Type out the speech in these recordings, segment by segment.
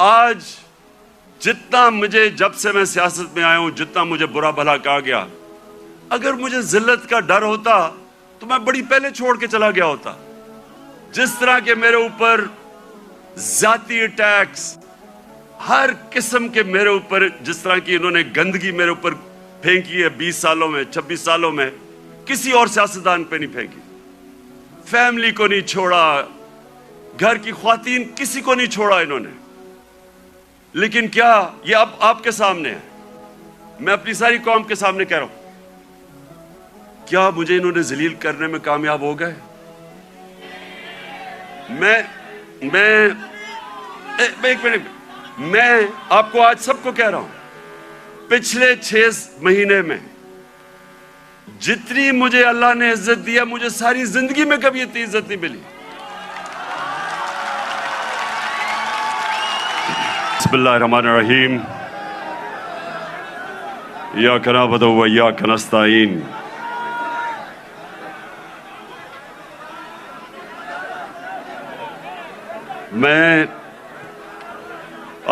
آج جتنا مجھے جب سے میں سیاست میں آیا ہوں جتنا مجھے برا بھلا کہا گیا، اگر مجھے ذلت کا ڈر ہوتا تو میں بڑی پہلے چھوڑ کے چلا گیا ہوتا. جس طرح کے میرے اوپر ذاتی اٹیکس، ہر قسم کے میرے اوپر، جس طرح کی انہوں نے گندگی میرے اوپر پھینکی ہے 20 سالوں میں 26 سالوں میں، کسی اور سیاستدان پہ نہیں پھینکی. فیملی کو نہیں چھوڑا، گھر کی خواتین کسی کو نہیں چھوڑا انہوں نے. لیکن کیا یہ اب آپ کے سامنے ہے، میں اپنی ساری قوم کے سامنے کہہ رہا ہوں، کیا مجھے انہوں نے ذلیل کرنے میں کامیاب ہو گئے؟ میں آپ کو آج سب کو کہہ رہا ہوں، پچھلے 6 مہینے میں جتنی مجھے اللہ نے عزت دیا، مجھے ساری زندگی میں کبھی اتنی عزت نہیں ملی. بسم اللہ الرحمن الرحیم. ایاک نعبد و ایاک نستعین. میں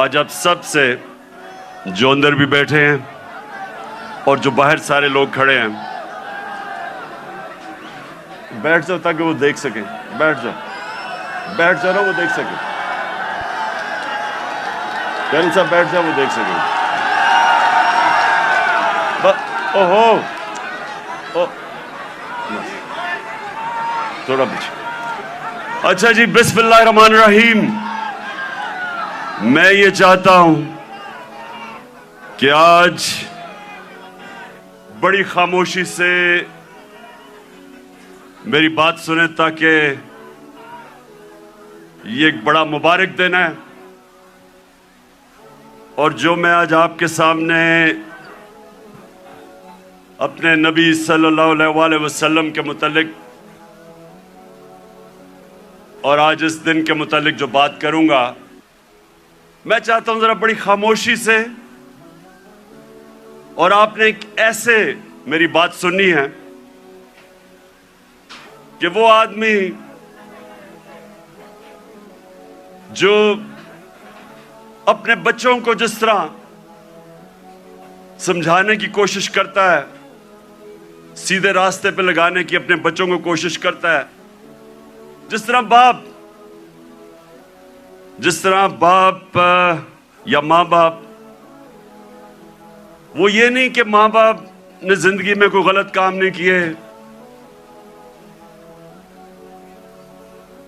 آج آپ سب سے، جو اندر بھی بیٹھے ہیں اور جو باہر سارے لوگ کھڑے ہیں، بیٹھ جاؤ تاکہ وہ دیکھ سکیں. بیٹھ جاؤ نا، وہ دیکھ سکیں. کہن صاحب بیٹھ جاؤ، وہ دیکھ سکیں. تھوڑا پیچھے. اچھا جی، بسم اللہ الرحمن الرحیم. میں یہ چاہتا ہوں کہ آج بڑی خاموشی سے میری بات سنیں، تاکہ یہ ایک بڑا مبارک دن ہے. اور جو میں آج آپ کے سامنے اپنے نبی صلی اللہ علیہ وآلہ وسلم کے متعلق اور آج اس دن کے متعلق جو بات کروں گا، میں چاہتا ہوں ذرا بڑی خاموشی سے، اور آپ نے ایک ایسے میری بات سننی ہے کہ وہ آدمی جو اپنے بچوں کو جس طرح سمجھانے کی کوشش کرتا ہے، سیدھے راستے پہ لگانے کی اپنے بچوں کو کوشش کرتا ہے، جس طرح باپ یا ماں باپ، وہ یہ نہیں کہ ماں باپ نے زندگی میں کوئی غلط کام نہیں کیے،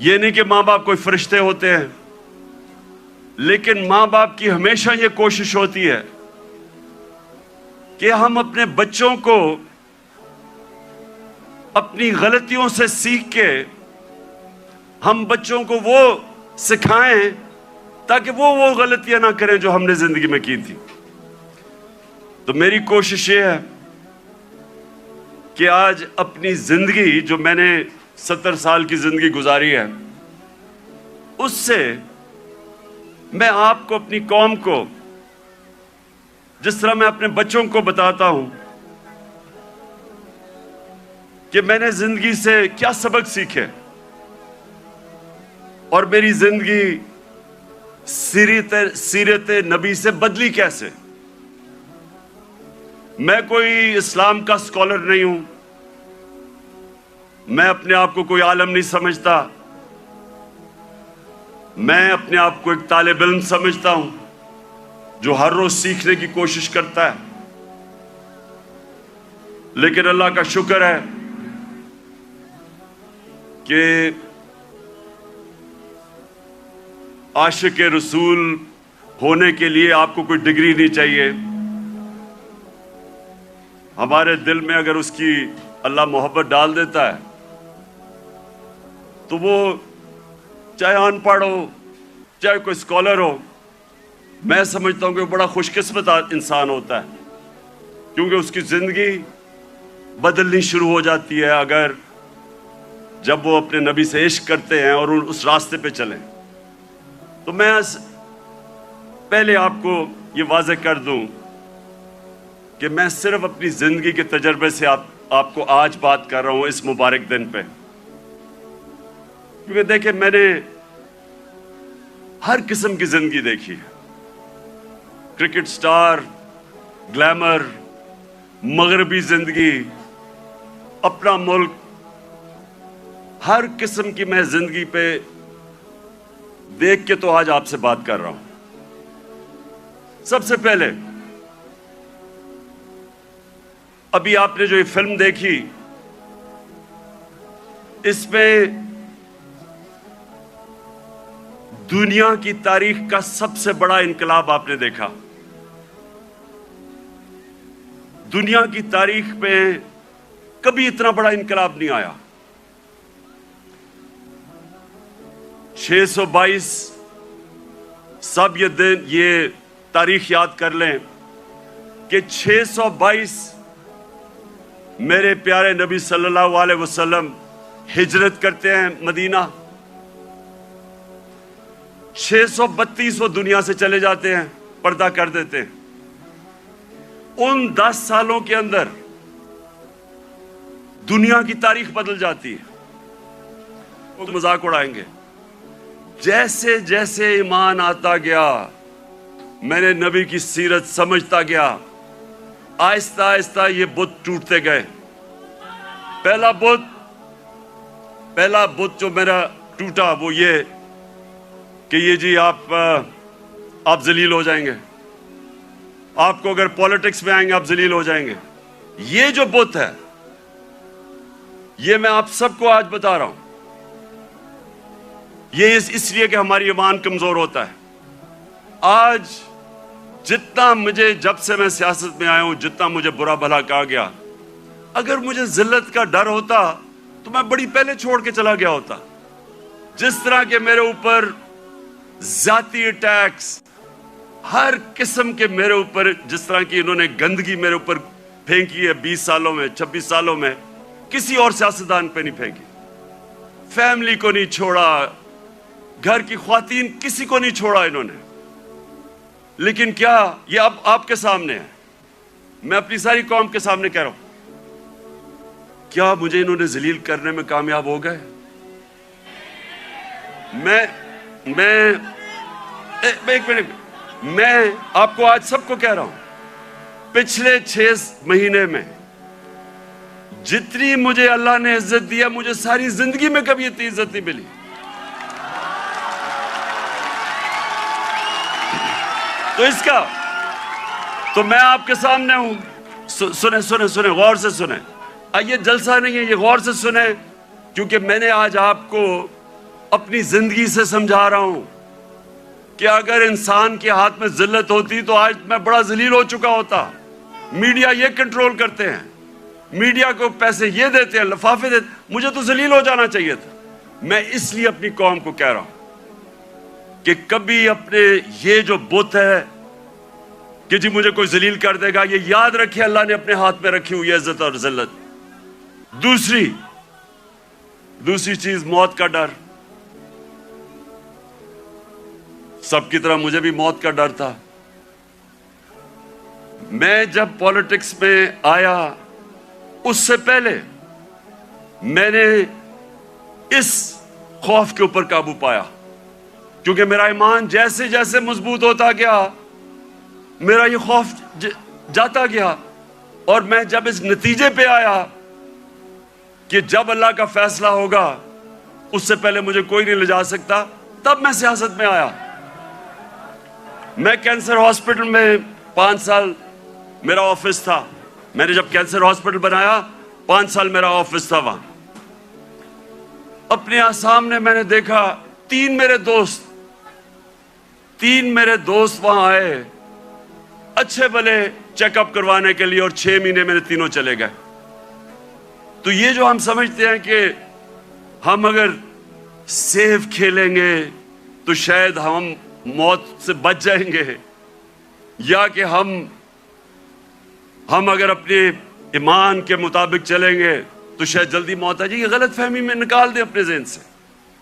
یہ نہیں کہ ماں باپ کوئی فرشتے ہوتے ہیں، لیکن ماں باپ کی ہمیشہ یہ کوشش ہوتی ہے کہ ہم اپنے بچوں کو اپنی غلطیوں سے سیکھ کے ہم بچوں کو وہ سکھائیں تاکہ وہ غلطیاں نہ کریں جو ہم نے زندگی میں کی تھی. تو میری کوشش یہ ہے کہ آج اپنی زندگی، جو میں نے 70 سال کی زندگی گزاری ہے، اس سے میں آپ کو، اپنی قوم کو، جس طرح میں اپنے بچوں کو بتاتا ہوں کہ میں نے زندگی سے کیا سبق سیکھے اور میری زندگی سیرت نبی سے بدلی کیسے. میں کوئی اسلام کا اسکالر نہیں ہوں، میں اپنے آپ کو کوئی عالم نہیں سمجھتا، میں اپنے آپ کو ایک طالب علم سمجھتا ہوں جو ہر روز سیکھنے کی کوشش کرتا ہے. لیکن اللہ کا شکر ہے کہ عاشق رسول ہونے کے لیے آپ کو کوئی ڈگری نہیں چاہیے. ہمارے دل میں اگر اس کی اللہ محبت ڈال دیتا ہے تو وہ چاہے ان پڑھ ہو، چاہے کوئی اسکالر ہو، میں سمجھتا ہوں کہ وہ بڑا خوش قسمت انسان ہوتا ہے، کیونکہ اس کی زندگی بدلنی شروع ہو جاتی ہے اگر جب وہ اپنے نبی سے عشق کرتے ہیں اور اس راستے پہ چلیں. تو میں پہلے آپ کو یہ واضح کر دوں کہ میں صرف اپنی زندگی کے تجربے سے آپ کو آج بات کر رہا ہوں اس مبارک دن پہ، کیونکہ دیکھیں میں نے ہر قسم کی زندگی دیکھی ہے. کرکٹ سٹار، گلیمر، مغربی زندگی، اپنا ملک، ہر قسم کی میں زندگی پہ دیکھ کے تو آج آپ سے بات کر رہا ہوں۔ سب سے پہلے ابھی آپ نے جو یہ فلم دیکھی، اس میں دنیا کی تاریخ کا سب سے بڑا انقلاب آپ نے دیکھا۔ دنیا کی تاریخ میں کبھی اتنا بڑا انقلاب نہیں آیا۔ 622 سب یہ دن، یہ تاریخ یاد کر لیں کہ 622 میرے پیارے نبی صلی اللہ علیہ وسلم ہجرت کرتے ہیں مدینہ، 632 وہ دنیا سے چلے جاتے ہیں، پردہ کر دیتے ہیں۔ ان 10 سالوں کے اندر دنیا کی تاریخ بدل جاتی ہے۔ وہ مذاق اڑائیں گے، جیسے جیسے ایمان آتا گیا، میں نے نبی کی سیرت سمجھتا گیا، آہستہ آہستہ یہ بت ٹوٹتے گئے۔ پہلا بت جو میرا ٹوٹا وہ یہ کہ یہ جی آپ ذلیل ہو جائیں گے، آپ کو اگر پولیٹکس میں آئیں گے آپ ذلیل ہو جائیں گے۔ یہ جو بت ہے، یہ میں آپ سب کو آج بتا رہا ہوں، یہ اس لیے کہ ہماری ایمان کمزور ہوتا ہے۔ آج جتنا مجھے، جب سے میں سیاست میں آیا ہوں، جتنا مجھے برا بھلا کہا گیا، اگر مجھے ذلت کا ڈر ہوتا تو میں بڑی پہلے چھوڑ کے چلا گیا ہوتا۔ جس طرح کے میرے اوپر ذاتی اٹیکس، ہر قسم کے میرے اوپر، جس طرح کی انہوں نے گندگی میرے اوپر پھینکی ہے 20 سالوں میں، 26 سالوں میں، کسی اور سیاستدان پہ نہیں پھینکی۔ فیملی کو نہیں چھوڑا، گھر کی خواتین، کسی کو نہیں چھوڑا انہوں نے۔ لیکن کیا یہ اب آپ کے سامنے ہے، میں اپنی ساری قوم کے سامنے کہہ رہا ہوں، کیا مجھے انہوں نے ذلیل کرنے میں کامیاب ہو گئے؟ ایک منٹ، میں آپ کو آج سب کو کہہ رہا ہوں، پچھلے 6 مہینے میں جتنی مجھے اللہ نے عزت دیا، مجھے ساری زندگی میں کبھی اتنی عزت نہیں ملی۔ تو اس کا تو میں آپ کے سامنے ہوں، سنیں غور سے سنیں، یہ جلسہ نہیں ہے، یہ غور سے سنیں، کیونکہ میں نے آج آپ کو اپنی زندگی سے سمجھا رہا ہوں کہ اگر انسان کے ہاتھ میں ذلت ہوتی تو آج میں بڑا ذلیل ہو چکا ہوتا۔ میڈیا یہ کنٹرول کرتے ہیں، میڈیا کو پیسے یہ دیتے ہیں، لفافے دیتے ہیں، مجھے تو ذلیل ہو جانا چاہیے تھا۔ میں اس لیے اپنی قوم کو کہہ رہا ہوں کہ کبھی اپنے یہ جو بت ہے کہ جی مجھے کوئی ذلیل کر دے گا، یہ یاد رکھے اللہ نے اپنے ہاتھ میں رکھی ہوئی عزت اور ذلت۔ دوسری چیز، موت کا ڈر۔ سب کی طرح مجھے بھی موت کا ڈر تھا۔ میں جب پولیٹکس میں آیا، اس سے پہلے میں نے اس خوف کے اوپر قابو پایا، کیونکہ میرا ایمان جیسے جیسے مضبوط ہوتا گیا، میرا یہ خوف جاتا گیا، اور میں جب اس نتیجے پہ آیا کہ جب اللہ کا فیصلہ ہوگا اس سے پہلے مجھے کوئی نہیں لے جا سکتا، تب میں سیاست میں آیا۔ میں کینسر ہاسپٹل میں 5 سال میرا آفس تھا۔ میں نے جب کینسر ہاسپٹل بنایا، 5 سال میرا آفس تھا وہاں۔ اپنے سامنے میں نے دیکھا 3 میرے دوست وہاں آئے، اچھے بھلے چیک اپ کروانے کے لیے، اور 6 مہینے میں تینوں چلے گئے۔ تو یہ جو ہم سمجھتے ہیں کہ ہم اگر سیف کھیلیں گے تو شاید ہم موت سے بچ جائیں گے، یا کہ ہم اگر اپنے ایمان کے مطابق چلیں گے تو شاید جلدی موت آ جائے، یہ غلط فہمی میں نکال دیں اپنے ذہن سے۔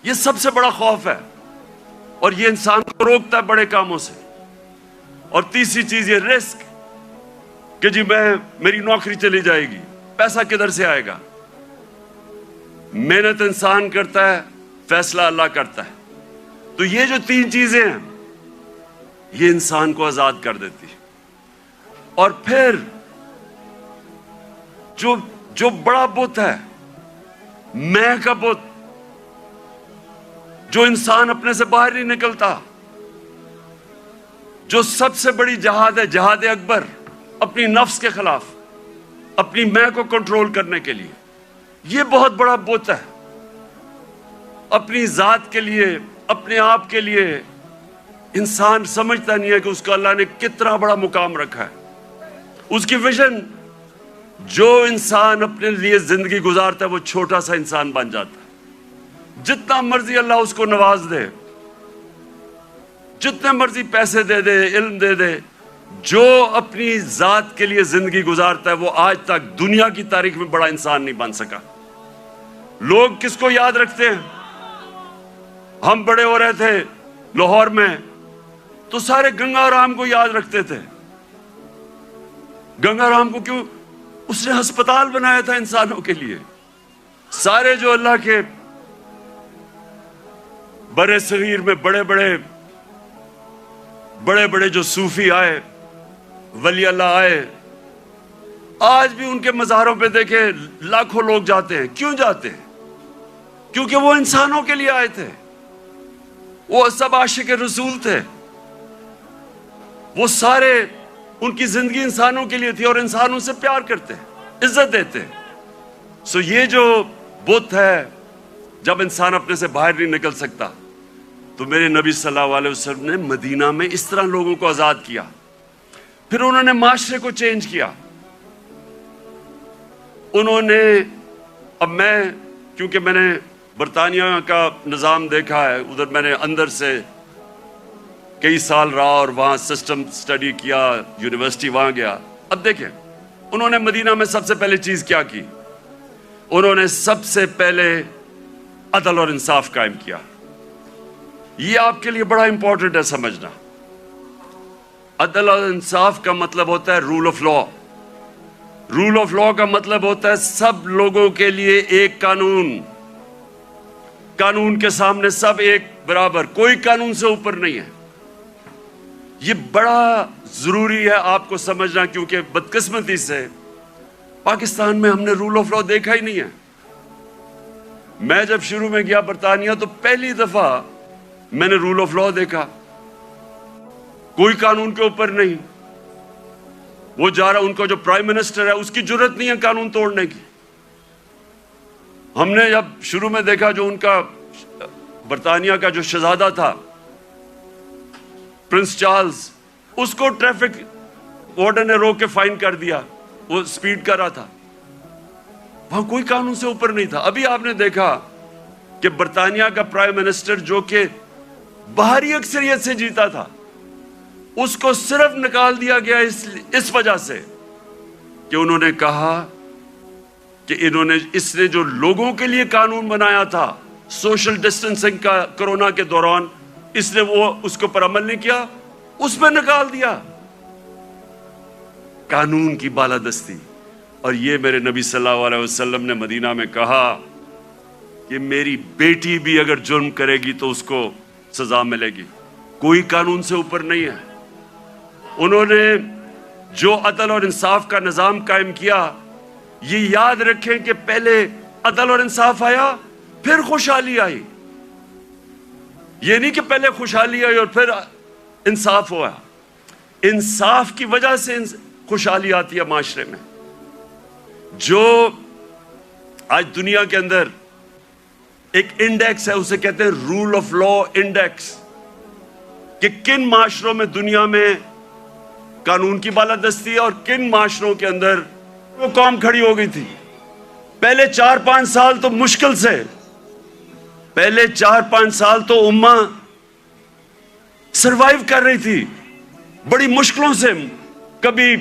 یہ سب سے بڑا خوف ہے، اور یہ انسان کو روکتا ہے بڑے کاموں سے۔ اور تیسری چیز یہ رسک، کہ جی میری نوکری چلی جائے گی، پیسہ کدھر سے آئے گا؟ محنت انسان کرتا ہے، فیصلہ اللہ کرتا ہے۔ تو یہ جو 3 چیزیں ہیں، یہ انسان کو آزاد کر دیتی. اور پھر جو بڑا بت ہے، میں کا بت، جو انسان اپنے سے باہر نہیں نکلتا، جو سب سے بڑی جہاد ہے، جہاد اکبر، اپنی نفس کے خلاف، اپنی میں کو کنٹرول کرنے کے لیے، یہ بہت بڑا بت ہے. اپنی ذات کے لیے، اپنے آپ کے لیے انسان سمجھتا نہیں ہے کہ اس کو اللہ نے کتنا بڑا مقام رکھا ہے. اس کی ویژن، جو انسان اپنے لیے زندگی گزارتا ہے وہ چھوٹا سا انسان بن جاتا ہے. جتنا مرضی اللہ اس کو نواز دے، جتنے مرضی پیسے دے دے، علم دے دے، جو اپنی ذات کے لیے زندگی گزارتا ہے وہ آج تک دنیا کی تاریخ میں بڑا انسان نہیں بن سکا. لوگ کس کو یاد رکھتے ہیں؟ ہم بڑے ہو رہے تھے لاہور میں تو سارے گنگا رام کو یاد رکھتے تھے. گنگا رام کو کیوں؟ اس نے ہسپتال بنایا تھا انسانوں کے لیے. سارے جو اللہ کے برے صغیر میں بڑے بڑے جو صوفی آئے، ولی اللہ آئے، آج بھی ان کے مزاروں پہ دیکھیں لاکھوں لوگ جاتے ہیں. کیوں جاتے ہیں؟ کیونکہ وہ انسانوں کے لیے آئے تھے. وہ سب عاشق رسول تھے. وہ سارے، ان کی زندگی انسانوں کے لیے تھی اور انسانوں سے پیار کرتے، عزت دیتے. سو یہ جو بت ہے، جب انسان اپنے سے باہر نہیں نکل سکتا تو میرے نبی صلی اللہ علیہ وسلم نے مدینہ میں اس طرح لوگوں کو آزاد کیا. پھر انہوں نے معاشرے کو چینج کیا. انہوں نے، اب میں، کیونکہ میں نے برطانیہ کا نظام دیکھا ہے، ادھر میں نے اندر سے کئی سال رہا اور وہاں سسٹم سٹڈی کیا، یونیورسٹی وہاں گیا. اب دیکھیں انہوں نے مدینہ میں سب سے پہلے چیز کیا کی؟ انہوں نے سب سے پہلے عدل اور انصاف قائم کیا. یہ آپ کے لیے بڑا امپورٹنٹ ہے سمجھنا. عدل اور انصاف کا مطلب ہوتا ہے rule of law. Rule of law کا مطلب ہوتا ہے سب لوگوں کے لیے ایک قانون. قانون کے سامنے سب ایک برابر، کوئی قانون سے اوپر نہیں ہے. یہ بڑا ضروری ہے آپ کو سمجھنا، کیونکہ بدقسمتی سے پاکستان میں ہم نے رول آف لا دیکھا ہی نہیں ہے. میں جب شروع میں گیا برطانیہ تو پہلی دفعہ میں نے رول آف لا دیکھا. کوئی قانون کے اوپر نہیں. وہ جا رہا، ان کا جو پرائم منسٹر ہے اس کی جرت نہیں ہے قانون توڑنے کی. ہم نے جب شروع میں دیکھا، جو ان کا برطانیہ کا جو شہزادہ تھا پرنس چارلز، اس کو ٹریفک وارڈن نے روک کے فائن کر دیا، وہ سپیڈ کر رہا تھا. وہاں کوئی قانون سے اوپر نہیں تھا. ابھی آپ نے دیکھا کہ برطانیہ کا پرائم منسٹر جو کہ باہری اکثریت سے جیتا تھا، اس کو صرف نکال دیا گیا اس وجہ سے کہ انہوں نے کہا کہ اس نے جو لوگوں کے لیے قانون بنایا تھا سوشل ڈسٹنسنگ کا کرونا کے دوران، اس نے اس کو پر عمل نہیں کیا، اس پہ نکال دیا. قانون کی بالادستی. اور یہ میرے نبی صلی اللہ علیہ وسلم نے مدینہ میں کہا کہ میری بیٹی بھی اگر جرم کرے گی تو اس کو سزا ملے گی. کوئی قانون سے اوپر نہیں ہے. انہوں نے جو عدل اور انصاف کا نظام قائم کیا، یہ یاد رکھیں کہ پہلے عدل اور انصاف آیا، پھر خوشحالی آئی. یہ نہیں کہ پہلے خوشحالی آئی اور پھر انصاف ہوا. انصاف کی وجہ سے خوشحالی آتی ہے معاشرے میں. جو آج دنیا کے اندر ایک انڈیکس ہے، اسے کہتے ہیں رول آف لا انڈیکس، کہ کن معاشروں میں دنیا میں قانون کی بالادستی ہے اور کن معاشروں کے اندر وہ قوم کھڑی ہو گئی تھی. پہلے 4-5 سال تو مشکل سے، پہلے 4-5 سال تو امہ سروائیو کر رہی تھی بڑی مشکلوں سے. کبھی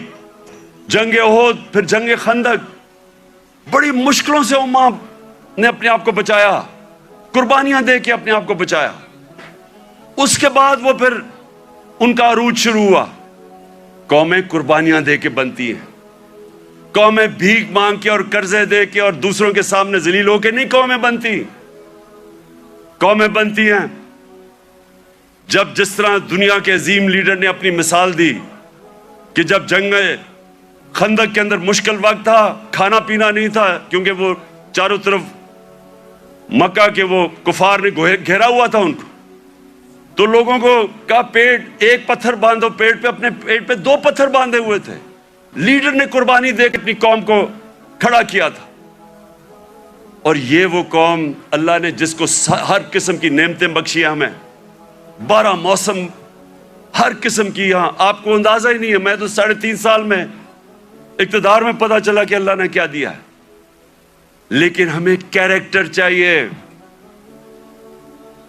جنگ احد، پھر جنگ خندق، بڑی مشکلوں سے امہ نے اپنے آپ کو بچایا، قربانیاں دے کے اپنے آپ کو بچایا. اس کے بعد وہ پھر ان کا عروج شروع ہوا. قومیں قربانیاں دے کے بنتی ہیں. قومیں بھیک مانگ کے اور قرضے دے کے اور دوسروں کے سامنے ذلیل ہو کے نہیں قومیں بنتی. قومیں بنتی ہیں جب جس طرح دنیا کے عظیم لیڈر نے اپنی مثال دی کہ جب جنگ خندق کے اندر مشکل وقت تھا, کھانا پینا نہیں تھا کیونکہ وہ چاروں طرف مکہ کے وہ کفار نے گھیرا ہوا تھا ان کو, تو لوگوں کو کہا پیٹ ایک پتھر باندھو پیٹ پہ, اپنے پیٹ پہ 2 پتھر باندھے ہوئے تھے. لیڈر نے قربانی دے کے اپنی قوم کو کھڑا کیا تھا. اور یہ وہ قوم اللہ نے جس کو ہر قسم کی نعمتیں بخشی ہمیں, 12 موسم ہر قسم کی, یہاں آپ کو اندازہ ہی نہیں ہے. میں تو 3.5 سال میں اقتدار میں پتا چلا کہ اللہ نے کیا دیا ہے. لیکن ہمیں کیریکٹر چاہیے,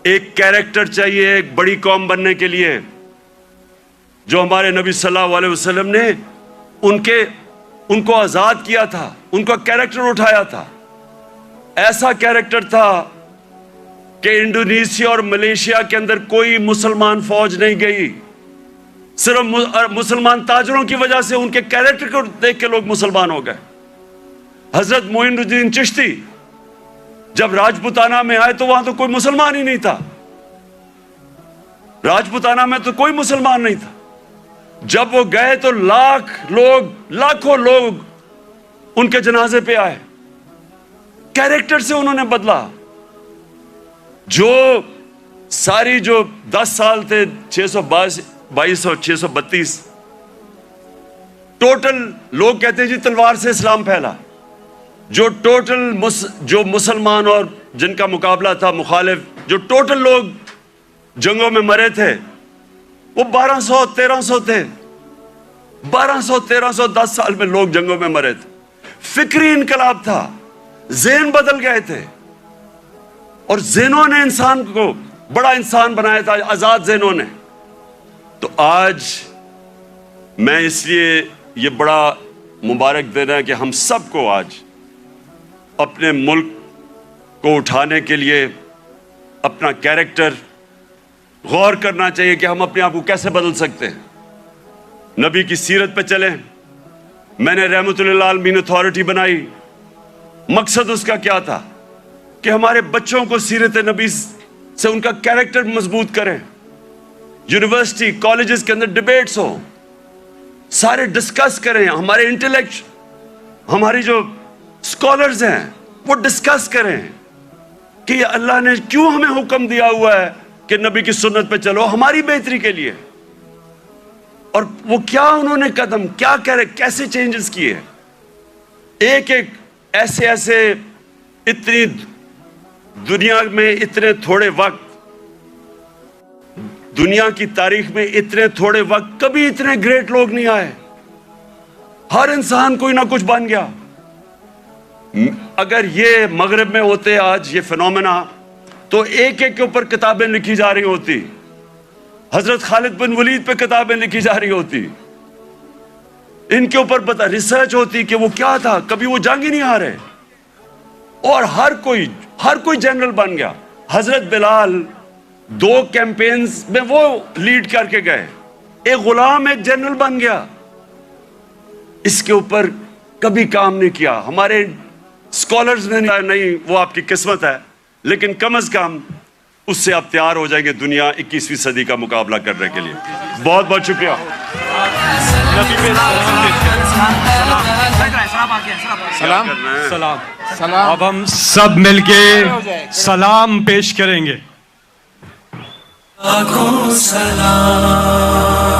ایک کیریکٹر چاہیے ایک بڑی قوم بننے کے لیے. جو ہمارے نبی صلی اللہ علیہ وسلم نے ان کو آزاد کیا تھا, ان کا کیریکٹر اٹھایا تھا. ایسا کیریکٹر تھا کہ انڈونیشیا اور ملیشیا کے اندر کوئی مسلمان فوج نہیں گئی, صرف مسلمان تاجروں کی وجہ سے ان کے کیریکٹر کو دیکھ کے لوگ مسلمان ہو گئے. حضرت معین الدین چشتی جب راجپوتانہ میں آئے تو وہاں تو کوئی مسلمان ہی نہیں تھا, راجپوتانہ میں تو کوئی مسلمان نہیں تھا. جب وہ گئے تو لاکھوں لوگ ان کے جنازے پہ آئے. کیریکٹر سے انہوں نے بدلا. جو ساری جو 10 سال تھے 622 اور 632 ٹوٹل, لوگ کہتے ہیں جی تلوار سے اسلام پھیلا. جو ٹوٹل جو مسلمان اور جن کا مقابلہ تھا مخالف, جو ٹوٹل لوگ جنگوں میں مرے تھے وہ 1200-1300 تھے. 1200-1300 10 سال میں لوگ جنگوں میں مرے تھے. فکری انقلاب تھا, ذہن بدل گئے تھے, اور ذہنوں نے انسان کو بڑا انسان بنایا تھا, آزاد ذہنوں نے. تو آج میں اس لیے یہ بڑا مبارک دینا ہے کہ ہم سب کو آج اپنے ملک کو اٹھانے کے لیے اپنا کیریکٹر غور کرنا چاہیے کہ ہم اپنے آپ کو کیسے بدل سکتے ہیں. نبی کی سیرت پہ چلیں. میں نے رحمت اللہ عالمین اتھارٹی بنائی, مقصد اس کا کیا تھا کہ ہمارے بچوں کو سیرت نبی سے ان کا کیریکٹر مضبوط کریں. یونیورسٹی کالجز کے اندر ڈیبیٹس ہو, سارے ڈسکس کریں. ہمارے انٹلیکٹ, ہماری جو اسکالرز ہیں وہ ڈسکس کریں کہ اللہ نے کیوں ہمیں حکم دیا ہوا ہے کہ نبی کی سنت پہ چلو ہماری بہتری کے لیے, اور وہ کیا انہوں نے قدم کیا کرے, کیسے چینجز کیے. ایک ایسے اتنی دنیا میں اتنے تھوڑے وقت, دنیا کی تاریخ میں اتنے تھوڑے وقت کبھی اتنے گریٹ لوگ نہیں آئے. ہر انسان کوئی نہ کچھ بن گیا. اگر یہ مغرب میں ہوتے آج یہ فنومنا, تو ایک کے اوپر کتابیں لکھی جا رہی ہوتی. حضرت خالد بن ولید پہ کتابیں لکھی جا رہی ہوتی, ان کے اوپر پتہ ریسرچ ہوتی کہ وہ کیا تھا, کبھی وہ جنگ ہی نہیں ہارے, اور ہر کوئی جنرل بن گیا. حضرت بلال 2 کیمپینز میں وہ لیڈ کر کے گئے, ایک غلام ایک جنرل بن گیا. اس کے اوپر کبھی کام نہیں کیا ہمارے اسکالرز نے. نہیں, وہ آپ کی قسمت ہے, لیکن کم از کم اس سے آپ تیار ہو جائیں گے دنیا 21ویں صدی کا مقابلہ کرنے کے لیے. بہت بہت شکریہ. سلام. اب ہم سب مل کے سلام پیش کریں گے. سلام.